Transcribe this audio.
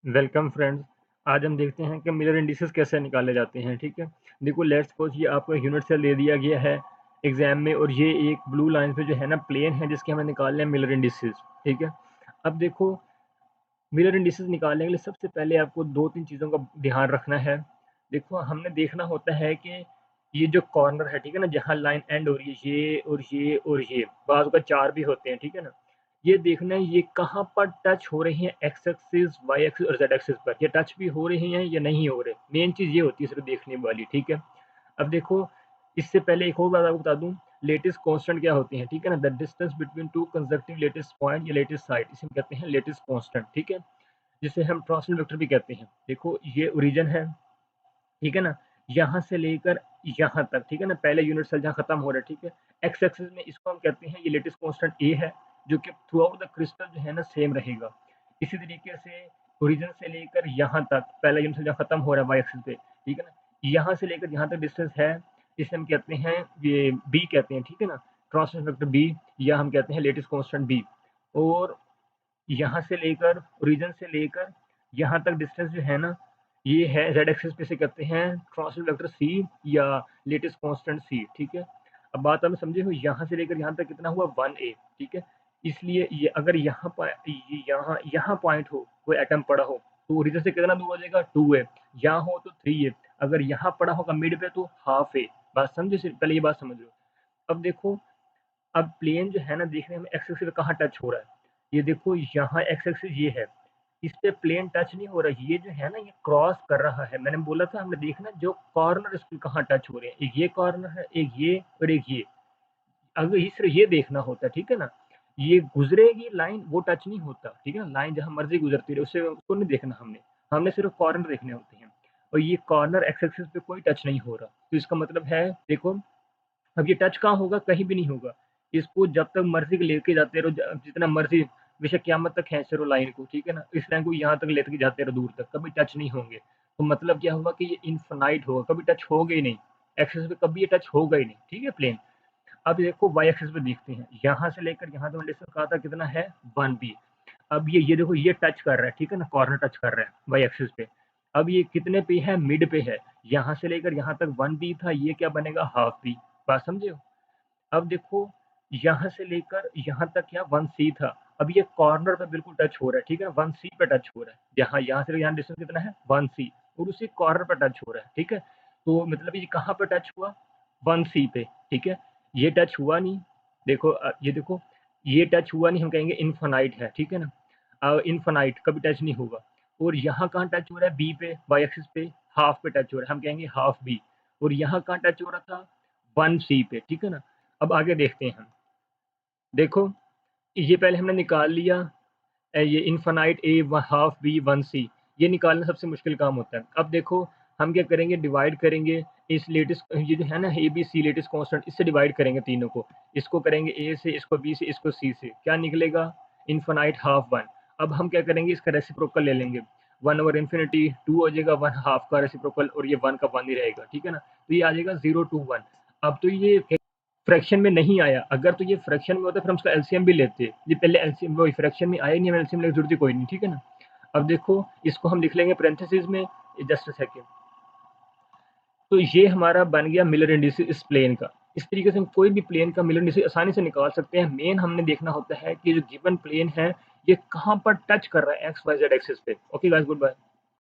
Welcome friends. आज हम देखते हैं कि मिलर इंडिसेस कैसे निकाले जाते हैं। ठीक है, देखो लेट्स सपोज ये आपको यूनिट सेल दे दिया गया है एग्जाम में, और ये एक ब्लू लाइन पे जो है ना प्लेन है जिसके हमें निकालने हैं मिलर इंडिसेस। ठीक है, अब देखो मिलर इंडिसेस निकालने के लिए सबसे पहले आपको दो तीन चीज़ों का ध्यान रखना है। देखो हमने देखना होता है कि ये जो कॉर्नर है, ठीक है ना, जहाँ लाइन एंड हो रही है, ये और ये और ये बाजू का चार भी होते हैं, ठीक है ना, ये देखना है ये कहाँ पर टच हो रही हैं, एक्स एक्सिस, वाई एक्सिस और जेड एक्सिस पर, ये टच भी हो रही हैं या नहीं हो रहे। मेन चीज़ ये होती है सिर्फ देखने वाली। ठीक है, अब देखो इससे पहले एक और बात आपको बता दूं, लेटेस्ट कांस्टेंट क्या होती है, ठीक है ना, the distance between two consecutive latest point या लेटेस्ट साइड, इसे हम कहते हैं लेटेस्ट कांस्टेंट। ठीक है, जिसे हम ट्रांसलेट वेक्टर भी कहते हैं। देखो ये ओरिजिन है, ठीक है ना, यहाँ से लेकर यहाँ तक, ठीक है ना, पहले यूनिट सेल जहाँ खत्म हो रहा है। ठीक है, एक्स एक्सिस में इसको हम कहते हैं, ये लेटेस्ट कांस्टेंट ए है, जो कि थ्रू आउट द क्रिस्टल जो है ना सेम रहेगा। इसी तरीके से ओरिजिन से लेकर यहाँ तक पहला यूनिट सेल जहाँ खत्म हो रहा है वाई एक्सिस पे, ठीक है ना, यहाँ से लेकर यहाँ तक डिस्टेंस है, इसे हम कहते हैं ये बी कहते हैं। ठीक है ना, ट्रांसलेट वेक्टर बी, या हम कहते हैं लेटेस्ट कांस्टेंट बी। और यहाँ से लेकर ओरिजिन से लेकर यहाँ तक डिस्टेंस जो है ना, ये है जेड एक्सिस पे, से कहते हैं ट्रांसलेट वेक्टर सी या लेटेस्ट कांस्टेंट सी। ठीक है, अब बात आप समझे हो, यहाँ से लेकर यहाँ तक कितना हुआ 1a। ठीक है, इसलिए ये अगर यहाँ यहाँ पॉइंट हो, कोई एटम पड़ा हो, तो ओरिजिन से कितना दूर हो जाएगा 2a, यहाँ हो तो 3a, अगर यहाँ पड़ा होगा मिड पे तो हाफ ए। बात समझे, पहले ये बात समझ लो। अब देखो, अब प्लेन जो है ना देखने में एक्स एक्सिस पे कहाँ टच हो रहा है, ये देखो यहाँ एक्स एक्सिस ये है, इस पे प्लेन टच नहीं हो रहा, ये जो है ना ये क्रॉस कर रहा है। मैंने बोला था हमने देखना जो कॉर्नर इस पे कहाँ टच हो रहे हैं, एक ये कॉर्नर है, एक ये और एक ये। अगर इस ये देखना होता है, ठीक है ना, ये गुजरेगी लाइन वो टच नहीं होता, ठीक है ना, लाइन जहाँ मर्जी गुजरती रहे उससे उसको नहीं देखना हमने, हमने सिर्फ कॉर्नर देखने होते हैं। और ये कॉर्नर एक्स एक्सिस पे कोई टच नहीं हो रहा, तो इसका मतलब है देखो, अब ये टच कहाँ होगा, कहीं भी नहीं होगा। इसको जब तक मर्जी लेके जाते रहो, जितना मर्जी बेशक क़यामत तक खींचते रहो लाइन को, ठीक है ना, इस लाइन को यहाँ तक लेके जाते रहो दूर तक, कभी टच नहीं होंगे। तो मतलब क्या होगा कि ये इनफिनाइट होगा, कभी टच होगा ही नहीं, एक्सिस पे कभी ये टच होगा ही नहीं। ठीक है प्लेन। अब देखो वाई एक्सिस पे देखते हैं, यहाँ से लेकर यहाँ तक डिस्टेंस कहा था कितना है 1b। अब ये देखो ये टच कर रहा है, ठीक है ना, कॉर्नर टच कर रहा है वाई एक्सिस पे। अब ये कितने पे है, मिड पे है, यहाँ से लेकर यहाँ तक 1b था, ये क्या बनेगा हाफ b। बात समझे हो। अब देखो यहाँ से लेकर यहाँ तक क्या 1c था, अब ये कॉर्नर पे बिल्कुल टच हो रहा है, ठीक है, 1c पे टच हो रहा है, यहाँ से यहाँ डिस्टेंस कितना है 1c, और उसी कॉर्नर पे टच हो रहा है। ठीक है, तो मतलब ये कहाँ पे टच हुआ 1c पे। ठीक है, ये टच हुआ नहीं, देखो ये देखो ये टच हुआ नहीं, हम कहेंगे इनफाइनाइट है। ठीक है ना, इनफाइनाइट कभी टच नहीं होगा। और यहाँ कहाँ टच हो रहा है बी पे, वाई एक्सिस पे हाफ पे टच हो रहा है, हम कहेंगे हाफ बी। और यहाँ कहाँ टच हो रहा था 1c पे। ठीक है ना, अब आगे देखते हैं हम। देखो ये पहले हमने निकाल लिया, ये इनफाइनाइट ए हाफ बी 1c, ये निकालना सबसे मुश्किल काम होता है। अब देखो हम क्या करेंगे, डिवाइड करेंगे इस लेटेस्ट, ये जो है ना A B C latest constant, इससे डिवाइड करेंगे तीनों को, इसको करेंगे ए से, इसको बी से, इसको सी से, क्या निकलेगा इनफाइनाइट हाफ 1। अब हम क्या करेंगे, इसका रेसिप्रोकल ले लेंगे, 1/infinity 2 हो जाएगा, 1 हाफ का रेसिप्रोकल, और ये 1 का 1 ही रहेगा। ठीक है ना, तो ये आ जाएगा 0 to 1। अब तो ये फ्रैक्शन में नहीं आया, अगर तो ये फ्रैक्शन में होता फिर हम उसका एलसीएम भी लेते, ये पहले एलसीएम वो फ्रैक्शन में आया नहीं, हमें एलसीएम लेने की जरूरत कोई नहीं। ठीक है ना, अब देखो इसको हम लिख लेंगे पैरेंथेसिस में, जस्ट अ सेकंड। तो ये हमारा बन गया मिलर इंडिसेस इस प्लेन का। इस तरीके से हम कोई भी प्लेन का मिलर इंडिसेस आसानी से निकाल सकते हैं। मेन हमने देखना होता है कि जो गिवन प्लेन है ये कहाँ पर टच कर रहा है एक्स वाई जेड एक्सिस पे। Okay guys, good bye.